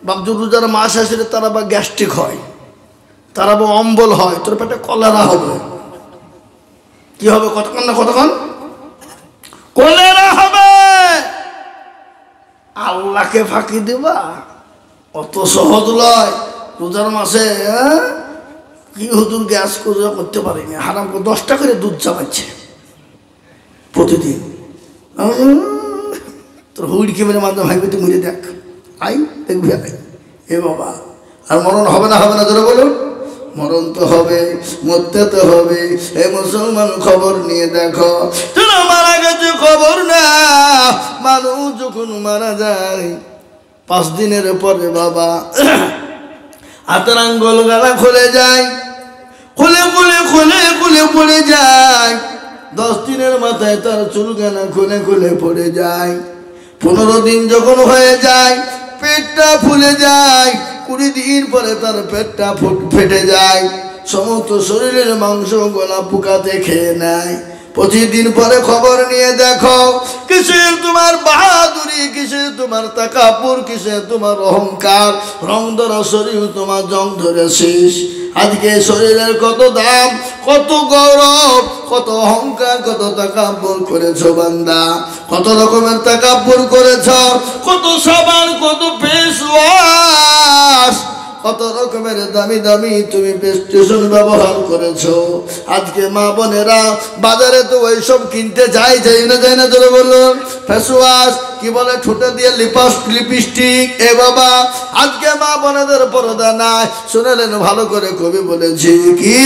বাবজুর রোজার মাস আসলে তারা বা গ্যাস্ট্রিক হয়, তারা বা অম্বল হয়, তোর পেটে কলেরা হবে। কি হবে? কতক্ষণ না কতক্ষণ কলেরা হবে। আল্লাহকে ফাঁকি দিবা অত সহজ নয়। রোজার মাসে কি হুজুর গ্যাস করতে পারিনি, হারাম করে 10 টাকা করে দুধ চাপাচ্ছে প্রতিদিন। তোর হুড়কি মেরে মাধ্যমে ভাই তুই মরে দেখ, আই দেখবি আই। এ বাবা আর মরণ হবে না? হবে না জোরে বলুন। মরণ তো হবে, মরতে তো হবে। এ মুসলমান খবর নিয়ে দেখো, তোরা মারা গেছে খবর না। মানুষ যখন মারা যায় 5 দিনের পরে বাবা হাতের আঙ্গুল গালা খুলে যায়, খুলে খুলে খুলে খুলে পড়ে যায়। 10 দিনের মাথায় তার চুল গানা খুলে খুলে পড়ে যায়। 15 দিন যখন হয়ে যায় পেটটা ফুলে যায়। 20 দিন পরে তার পেটটা ফেটে যায়, সমস্ত শরীরের মাংস গলা পোকাতে খেয়ে নেয়। 25 দিন পরে খবর নিয়ে দেখো, কিসের তোমার বাহাদুরি, কিসের তোমার তাকাপুর, কিসের তোমার অহংকার, রং ধরা শরীর তোমার জং ধরে শেষ। আজকে শরীরের কত দাম, কত গৌরব, কত অহংকার, কত তাকাব্বুর করেছো বান্দা, কত রকমের তাকাব্বুর করেছো, কত সাবান, কত ফেস ওয়াশ, কত রকমের দামি দামি তুমি স্টেশন ব্যবহার করেছো। আজকে মা বোনেরা বাজারে তো ওইসব কিনতে যায় না ধরে বলুন, ফেস ওয়াশ কি বলে, ঠোঁটে দিয়ে লিপস্টিক। এ বাবা আজকে মা বোনেদের পর্দা নাই। শুনেলেন ভালো করে, কবি বলেছি কি,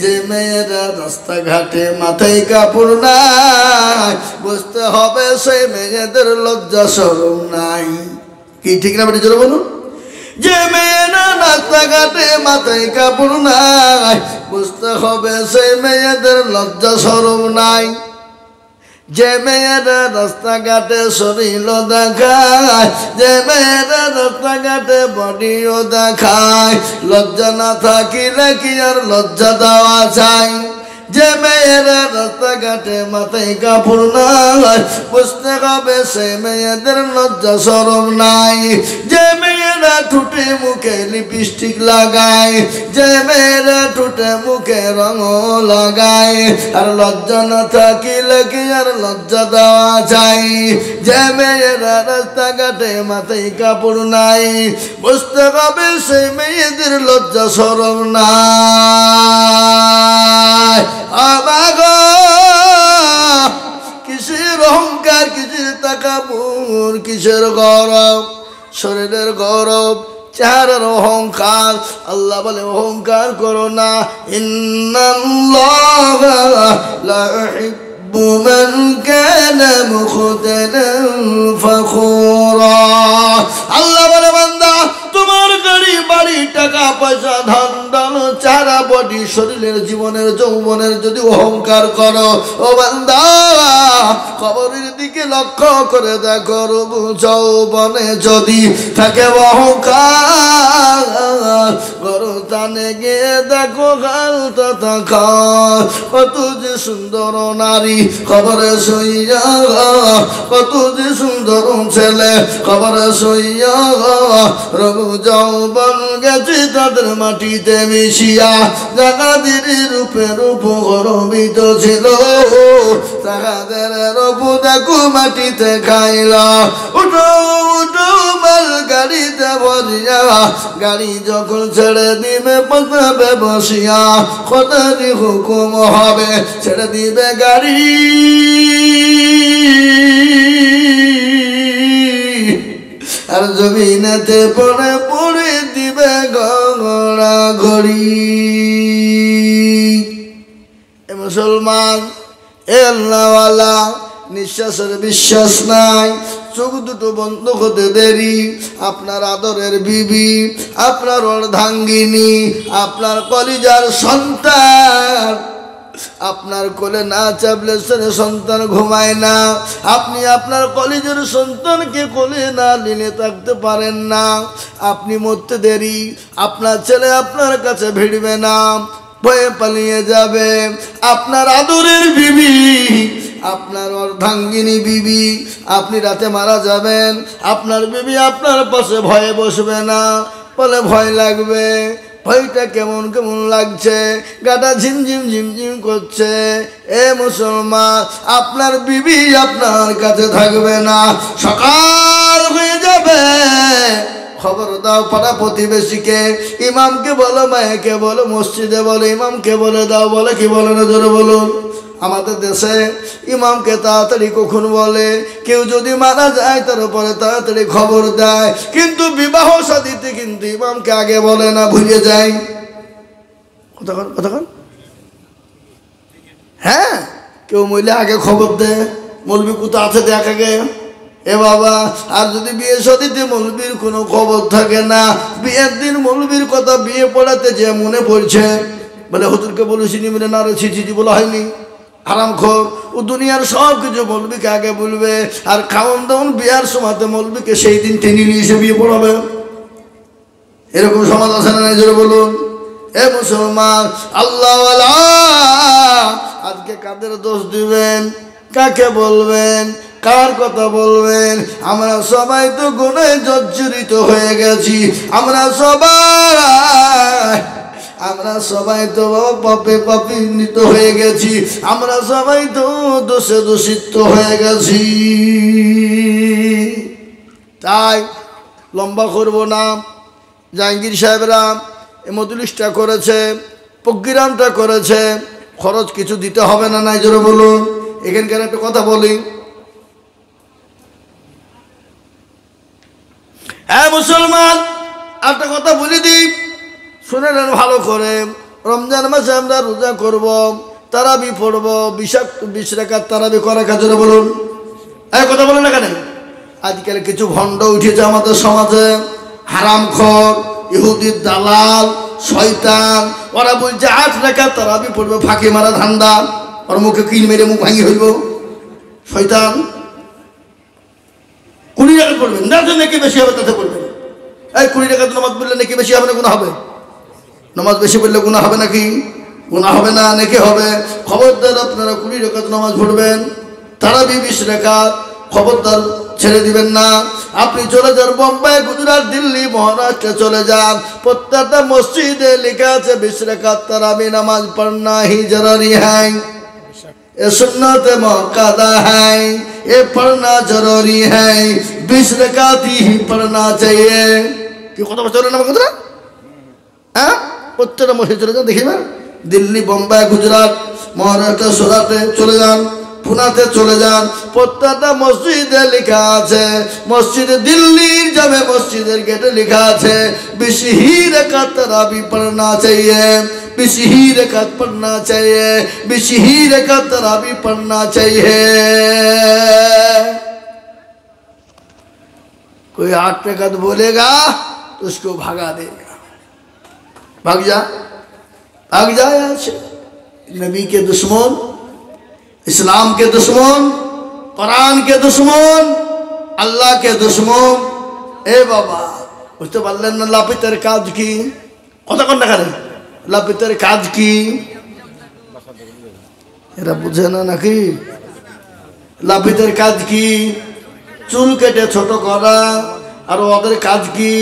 যে মেয়েরা রাস্তাঘাটে মাথায় কাপড় নাই, বুঝতে হবে সেই মেয়েদের লজ্জা শরম নাই। কি ঠিক না বেটি জোরে বলুন? যে মেয়েরা রাস্তাঘাটে মাথায় কাপড় নাই, বুঝতে হবে সেই মেয়েদের লজ্জা শরম নাই। যে মেয়েরা রাস্তাঘাটে শরীর দেখায়, যে মেয়েরা রাস্তাঘাটে বডিও দেখায়, লজ্জা না থাকিলে কি আর লজ্জা দেওয়া যায়? যে মেয়েরা রাস্তাঘাটে মাথায় কাপড় নাই বুঝতে হবে সে মেয়েদের লজ্জা শরম নাই। যে মেয়েরা ঠোঁটে মুখে লিপস্টিক লাগায়, যে মেয়েরা ঠোঁটে মুখে রঙ লাগায়, আর লজ্জা না থাকিলে কি আর লজ্জা দেওয়া যায়? যে মেয়েরা রাস্তাঘাটে মাথায় কাপড় নাই বুঝতে হবে সেই মেয়েদের লজ্জা শরম নাই। আবাগো কিসের অহংকার, কিসের তাকাবুর, কিসের গৌরব, শরীরের গৌরব, চেহারার অহংকার। আল্লাহ বলে অহংকার করো না। ইন্নাল্লাহা লা ইউহিব্বু মান কানা মুখতালান ফখুরা। আল্লাহ বলে বান্দা তোমার গাড়ি বাড়ি টাকা পয়সা ধন দন চারা বডি শরীরের জীবনের যৌবনের যদি অহংকার করো ও বান্দা কবরের দিকে লক্ষ্য করে দেখো রূপ যৌবনে যদি থাকে অহংকার গরতানে গিয়ে দেখো গাল তথা কত যে সুন্দর নারী কবরে শুইয়া, কত যে সুন্দর ছেলে কবরে শুইয়া রূপ যৌবন গেছে তাদের মাটিতে মিশিয়া। জাগাদের রূপে রূপ গরবিত ছিল, জাগাদের রূপ দেখো মাটিতে খাইলা। উঠো উঠো মাল গাড়িতে বসিয়া, গাড়ি যখন ছেড়ে দিবে পথে বসিয়া খোদারি হুকুম হবে ছেড়ে দিবে গাড়ি। আর জমিনেতে পড়ে পড়ে দিবে গড়া ঘড়ি। এ মুসলমান, এ আল্লাহওয়ালা, নিঃশ্বাসের বিশ্বাস নাই, চোখ দুটো বন্ধ হতে দেরি। আপনার আদরের বিবি, আপনার অর্ধাঙ্গিনী, আপনার কলিজার সন্তান আপনার কোলে না চাপলে সন্তান ঘুমায় না। আপনি আপনার কলেজের সন্তানকে কোলে না নিলে থাকতে পারেন না। আপনি মরতে দেরি, আপনার ছেলে আপনার কাছে ভিড়বে না, ভয়ে পালিয়ে যাবে। আপনার আদরের বিবি, আপনার অর্ধাঙ্গিনী বিবি, আপনি রাতে মারা যাবেন, আপনার বিবি আপনার পাশে ভয়ে বসবে না, বলে ভয় লাগবে। ভয়টা কেমন কেমন লাগছে, গাটা ঝিমঝিম ঝিমঝিম করছে। এ মুসলমান, আপনার বিবি আপনার কাছে থাকবে না, সকাল হয়ে যাবে। খবর দাও পাড়া প্রতিবেশীকে, ইমামকে বলো, মায়েকে বলো, মসজিদে বলো, ইমামকে বলে দাও। বলে কি বলে না জোরে বলুন? আমাদের দেশে ইমামকে তাড়াতাড়ি কখন বলে, কেউ যদি মারা যায় তার উপরে তাড়াতাড়ি খবর দেয়, কিন্তু বিবাহ শাদীতে কিন্তু ইমামকে আগে বলে না, ভুলে যায়। কতক্ষণ হ্যাঁ, কেউ মহিলা আগে খবর দেয়, মৌলবি কোথা আছে দেখ আগে। এ বাবা, আর যদি বিয়ে শাদীতে মৌলবির কোনো খবর থাকে না, বিয়ের দিন মৌলবির কথা বিয়ে পড়াতে যে মনে পড়ছে, বলে হুজুরকে বলেছিনি, বলে না রে ছিছি বলা হয়নি। হারামখোর, ও দুনিয়ার সব কিছু মৌলবিকে আগে বলবে, আর খাওয়ান দাওয়ান বিয়ার সময়তে মৌলবিকে সেই দিন টেনে নিয়ে এসে বিয়ে পড়াবে। এরকম সমাজ আছে না নাই জোরে বলুন? এ মুসলমান, আল্লাহওয়ালা, আজকে কাদের দোষ দিবেন, কাকে বলবেন, কার কথা বলবেন? আমরা সবাই তো গুনাহে জর্জরিত হয়ে গেছি। আমরা সবাই তো পাপে পাপিত হয়ে গেছি। আমরা সবাই তো দোষে দূষিত হয়ে গেছি। তাই লম্বা করব না। জাহাঙ্গীর সাহেবরা এই মজলিসটা করেছে, প্রোগ্রামটা করেছে, খরচ কিছু দিতে হবে না, নাই জোরে বলুন? এখানকার একটা কথা বলি, হ্যাঁ মুসলমান, একটা কথা বলে দিই, শুনে নেন ভালো করে। রমজান মাসে আমরা রোজা করব, তারাবি পড়ব, 20 রাকাত তারাবি করা কাজে বলুন। এই কথা বলেন না কেন? আজকাল কিছু ভণ্ড উঠেছে আমাদের সমাজে, হারামখোর, ইহুদির দালাল, শয়তান। ওরা বলছে 8 রাকাত তারাবি পড়বে, ফাঁকি মারা ধান্দা। ওর মুখে কিল মেরে মুখ ভাঙি হইব। শয়তান 20 রাকাত পড়বেন না, নাকি বেশি হবে তাতে পড়বেন। এই 20 রাকাত নামাজ পড়লে নাকি বেশি হবে না, গুনাহ হবে? নামাজ বেশি পড়লে গুনাহ হবে নাকি? গুনাহ হবে না, নেকি হবে। খবরদার আপনারা 20 রাকাত নামাজ পড়বেন, তারাবি 20 রাকাত, খবরদার ছেড়ে দিবেন না। আপনি চলে যান বোম্বাই, গুজরাট, দিল্লি, মহারাষ্ট্রে চলে যান, প্রত্যেকটা মসজিদে লেখা আছে 20 রাকাত তারাবি নামাজ পড়না ही जरूरी है, ये सुन्नत मुअक्कदा है, ये पढ़ना जरूरी है, 20 রাকাত ही पढ़ना चाहिए। কি কথা বলছেন না কথা? হ্যাঁ, প্রত্যেকটা মসজিদে চলে যান, দেখিবেন দিল্লি, বোম্বাই, গুজরাট, মহারাষ্ট্র, সুরাতে চলে যান, পুনাতে চলে যান, প্রত্যেকটা মসজিদে লেখা আছে, মসজিদে দিল্লির জামে মসজিদের গেটে লেখা আছে 20 ही রাকাত তারাবি পড়না चाहिए, 20 ही রাকাত पढ़ना चाहिए, 20 ही রাকাত তারাবি पढ़ना चाहिए। कोई 8 राकात बोलेगा तो उसको भगा देगा, भाग जा, भाग जा यहाँ से। नबी के दुश्मन, इस्लाम के दुश्मन, कुरान के दुश्मन, अल्लाह के दुश्मन। ए बाबा বুঝতে পারলেন না? লাপিতের কাজ কি? কতক্ষণ দেখা রে লাপিতের কাজ কি? এরা বুঝে না নাকি? লাপিতের কাজ কি? চুল কেটে ছোট করা। আর ওদের কাজ কি?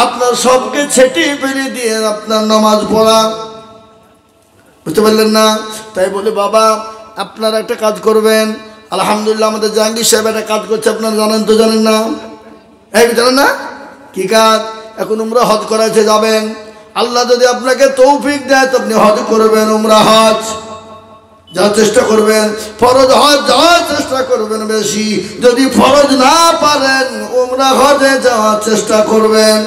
আপনার সবকে ছেটিয়ে ফেলে দিয়ে আপনার নামাজ পড়া। বুঝতে পারলেন না? তাই বলে বাবা আপনারা একটা কাজ করবেন। আলহামদুলিল্লাহ আমাদের জাহাঙ্গীর সাহেব একটা কাজ করছে, আপনারা জানেন তো জানেন না? এই জানেন না কি কাজ? এখন উমরা হজ করাইতে যাবেন। আল্লাহ যদি আপনাকে তৌফিক দেয় তো আপনি হজ করবেন, উমরা হজ যাওয়ার চেষ্টা করবেন, ফরজ হজ যাওয়ার চেষ্টা করবেন বেশি। যদি ফরজ না পারেন উমরা হজে যাওয়ার চেষ্টা করবেন।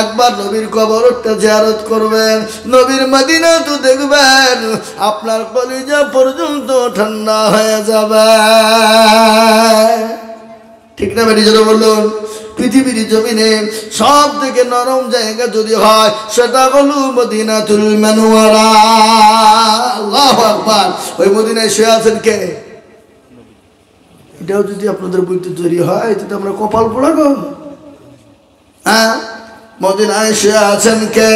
একবার নবীর কবরটা জিয়ারত করবেন, নবীর মদিনা তো দেখবেন, আপনার কলিজা পর্যন্ত ঠান্ডা হয়ে যাবে। ঠিক না বেটি? যেটা বলুন, পৃথিবীর জমিনে সব থেকে নরম জায়গা যদি হয় সেটা হলো মদিনাতুল মুনাওয়ারা। আল্লাহু আকবার। ওই মদিনায় শুয়ে আছেন কে? এটাও যদি আপনাদের বইতে তৈরি হয় তাহলে আমরা কপাল পোড়া গো। হ্যাঁ, মদিনায় শুয়ে আছেন কে?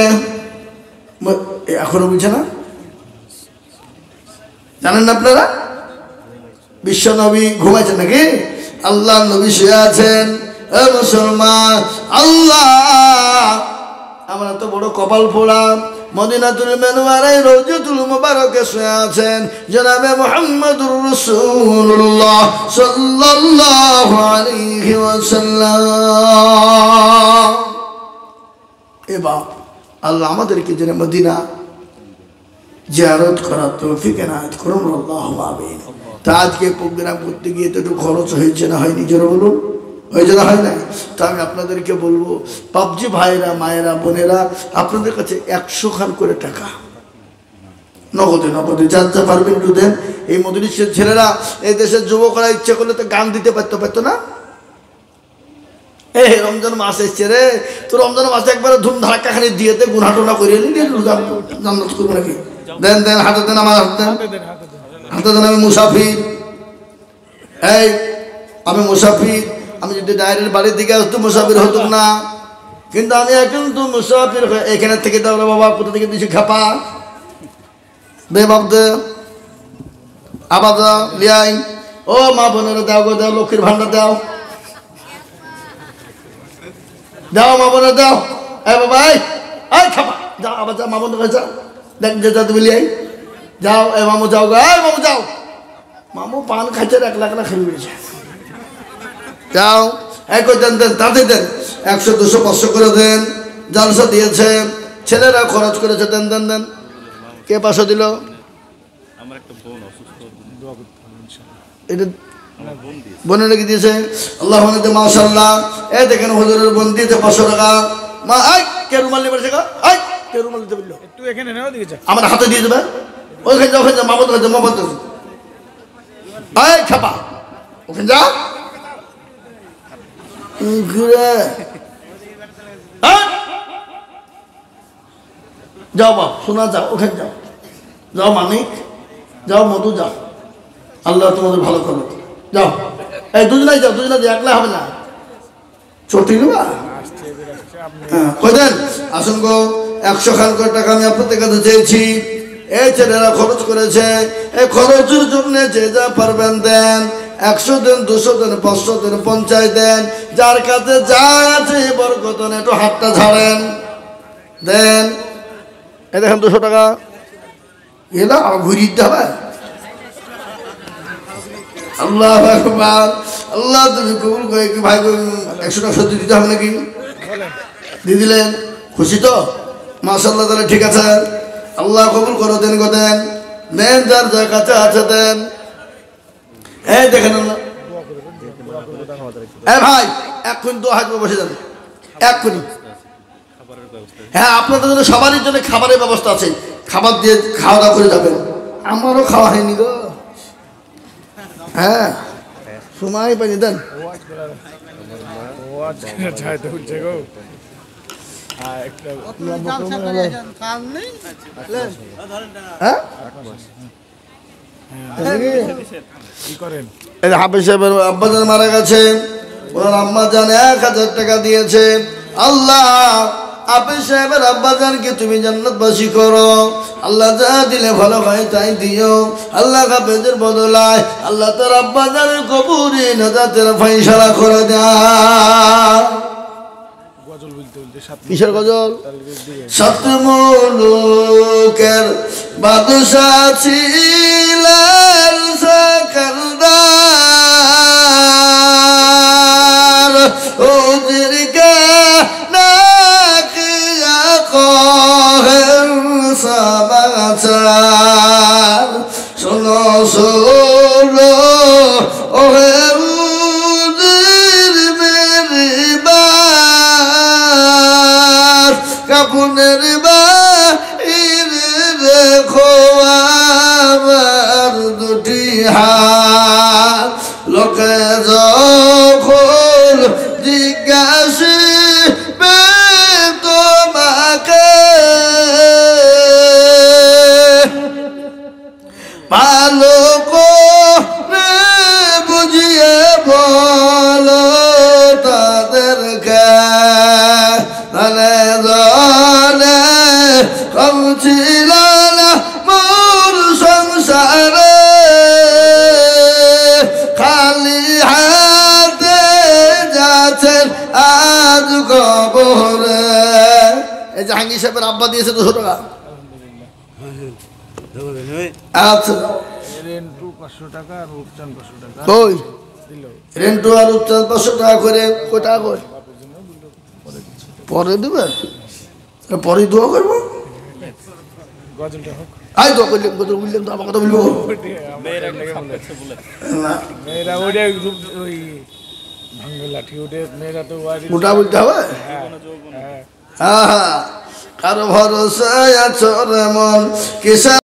এখনো বুঝছে না? জানেন না আপনারা? বিশ্ব নবী ঘুমাইছেন নাকি? আল্লাহ নবী শুয়ে আছেন। মুসলমান, আল্লাহ আমরা তো বড় কপাল পোড়া। মদিনাতুল মুনাওয়ারায় রওজাতুল মুবারকে শুয়ে আছেন জনাবে মুহাম্মদুর রাসূলুল্লাহ সাল্লাল্লাহু আলাইহি ওয়াসাল্লাম। এবার আল্লাহ আমাদেরকে যেন মদিনা জিয়ারত করার তৌফিক এনায়েত করুন, আল্লাহুম্মা আমিন। তা আজকে প্রোগ্রাম করতে গিয়ে তো একটু খরচ হয়েছে না হয়নি? জোরে বলুন, হয়েছে না হয় না? তা আমি আপনাদেরকে বলবো, পাবজি ভাইরা, মায়েরা, বোনেরা, আপনাদের কাছে 100 খান করে টাকা নগদে নগদে যার যা পারবেন একটু দেন। এই মজলিসের ছেলেরা, এই দেশের যুবকরা ইচ্ছে করলে তো গান দিতে পারতো না? এই রমজান মাস এসছে রে, তো রমজান মাসে একবারে ধুম ধাক্কা খানি দিয়েতে গুনা টোনা করিয়ে নিয়ে জান্নাত করবো নাকি? দেন দেন, হাতে দেন, আমার হাতে দেন, হাতে দেন। আমি মুসাফির, এই আমি মুসাফির। আমি যদি ডাইরেক্ট বাড়ির দিকে আসতো মুসাফির হতুম না, কিন্তু আমি এখন তো মুসাফির হয়ে এখানে থেকে দাও রে বাবা, কোথা থেকে দিয়েছি খাপা দে বাপ দে, আবার দাও লিয়াই। ও মা বোনেরা দাও গো, দাও, লক্ষ্মীর ভান্ডার দাও, দাও মা বোনের দাও। এই বাবা, এই খাপা যাও, আবার যাও মা বোনের যাও, দেখ যে যা তুমি লিয়াই যাও। এ মামু যাও গো, এই মামু যাও। মামু পান খাইছে, 1 লাখ না খেয়ে গেছে, যাও। এই করে দেন দেন, তাতে দেন, 100 200 500 করে দেন। জালসা দিয়েছে, ছেলেরা খরচ করেছে, দেন দেন দেন। কে 500 দিল? আমার একটা বোন অসুস্থ, এটা বোনের নাকি দিয়েছে? আল্লাহ মাশাআল্লাহ। এই দেখেন হুজুরের বোন দিয়েছে 500 টাকা। মা আই কে রুমাল নিয়ে বসে গো, আই কে রুমাল দিতে বললো? একটু এখানে নাও, দিকে যা, আমার হাতে দিয়ে দেবে। ওখানে যাও, ওখানে যাও, মামা তো মামা তো আই খাপা, ওখানে যাও ঘুরে যাও বাপ, শোনা যাও, ওখানে যাও, যাও মানিক, যাও মধু, যাও, আল্লাহ তোমাদের ভালো করো, যাও। এই দুজনাই যাও, দুজনা যাও, একলা হবে না, ছোটি না। হ্যাঁ কই দেন, আসুন গো। 100 খান করে টাকা আমি আপনাদের কাছে চেয়েছি, এই ছেলেরা খরচ করেছে, এই খরচের জন্য যে যা পারবেন দেন। 100 দেন, 200 দেন, 500 দেন, 50 দেন, যার কাছে যা আছে বরকতন একটু হাতটা ঝাড়েন, দেন। এই দেখেন 200 টাকা, এলা ঘুরিয়ে দিতে হবে। আল্লাহ আকবার, আল্লাহ তুমি কবুল করে কি ভাই 100 টাকা সত্যি দিতে হবে নাকি? দিয়ে দিলেন, খুশি তো? মাশাআল্লাহ, তাহলে ঠিক আছে, আল্লাহ কবুল করো, দেন গো দেন, দেন যার যার কাছে আছে দেন। এই দেখেন আল্লাহ, এ ভাই এক্ষুনি তো হাত বসে যাবে এক্ষুনি। হ্যাঁ, আপনাদের জন্য সবারই জন্য খাবারের ব্যবস্থা আছে, খাবার দিয়ে খাওয়া দাওয়া করে যাবেন। আমারও খাওয়া হয়নি গো। হ্যাঁ, সময় পাইনি, দেন। হাফেজ সাহেবের আব্বাজান মারা গেছে, ওনার আম্মা জান 1000 টাকা দিয়েছে। আল্লাহ হাফেজ সাহেবের আব্বাজানকে তুমি জান্নাতবাসী করো। আল্লাহ যা দিলে ভালো হয় তাই দিও। আল্লাহ হাফেজের বদলায় আল্লাহ তার আব্বাজানের কবরে নাজাতের ফায়সালা করে দাও। কিসের গজল? সাত মুলুকের বাদশা ছিলেন সিকান্দার, ওদেরকে নাকিয়া কহেন সমাচার। শোনো শোনো ওহে কাপুনের বাহিরে রেখো আমার দুটি হাত। লোকে যখন জিজ্ঞাসিবে তোমাকে ভালো করে বুঝিয়ে বলো তাদেরকে, ছিল না মোর সংসারে খালি হাতে যাচ্ছেন আজ কবরে। এই জাহাঙ্গীর সাহেবের আব্বা দিয়েছে 200 টাকা। আচ্ছা, রেন্টু 500 টাকা আর রূপচান 500 টাকা। কই রেন্টু আর রূপচান 500 টাকা করে? কয় টাকা করে পরে দেবে? পরে দোয়া করবো। গজলটা হোক, আই দোয়া করলে গজল বললাম তো আমার কথা বলবো না, মেয়েরা ওটা ওই ভাঙ্গে লাঠি ওটা মেয়েরা তো ওটা বলতে হবে। হ্যাঁ হ্যাঁ, কারো ভরসায় আছো রে মন কিসা